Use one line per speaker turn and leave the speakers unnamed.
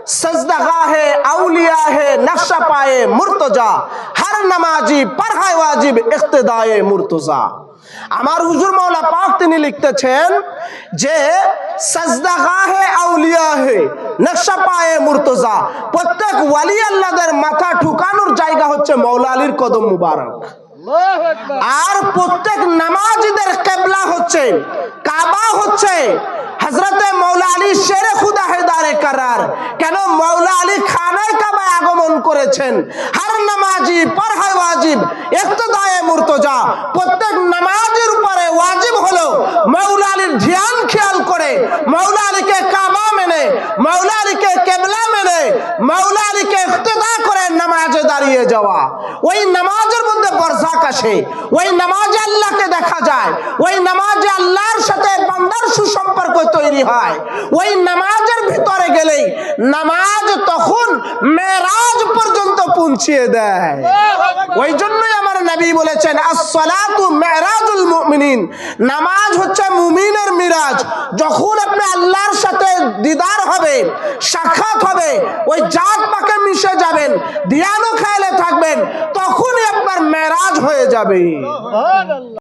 सजदगाहे औलिया है नक्शा पाए मुर्तजा हर नमाजी पर है वाजिब इक्तिदाए मुर्तजा। আমার হুজুর মাওলা পাক তিনি লিখতেছেন যে সাজদাগাহে আউলিয়া হে নকশা পায়ে মুর্তজা, প্রত্যেক ওয়ালি আল্লাহদের মাথা ঠুকানোর জায়গা হচ্ছে মাওলা আলীর কদম মুবারক। আর প্রত্যেক নামাজীদের কিবলা হচ্ছে কাবা হচ্ছে হযরতে মাওলা আলী শেরে খুদা হেদারে করার। কেন মাওলা আলী খানায় কাবায় আগমন করেছেন। হর নামাজি পর হয় ওয়াজিব ইক্তিদায়ে মুর্তজা, প্রত্যেক নামাজের উপরে ওয়াজিব হলো মাওলা আলীর ধ্যান খেয়াল করে মাওলা আলীকে কাবা মেনে মাওলা আলীকে কিবলা মেনে মাওলা আলীকে ইক্তিদা করে নামাজে দাঁড়িয়ে যাওয়া। ওই নামাজের মধ্যে বরজাক আসে, ওই নামাজে আল্লাহকে দেখা যায়, ওই নামাজে আল্লাহর সাথে বান্দার সুসম্পর্ক তৈরি হয়। ওই নামাজের ভিতরে গেলেই নামাজ তখন মেরাজ পর্যন্ত পৌঁছিয়ে দেয়। ওই জন্যই আমার নবী বলেছেন আস-সালাতু মিরাজুল মুমিনিন, নামাজ হচ্ছে মুমিনের মিরাজ। যখন আপনি আল্লাহর সাথে দিদার হবে, সাক্ষাৎ হবে, ওই জাত পাকে মিশে যাবেন, ধ্যান ও খেয়ালে থাকবেন, তখনই আপনার মেরাজ হয়ে যাবে।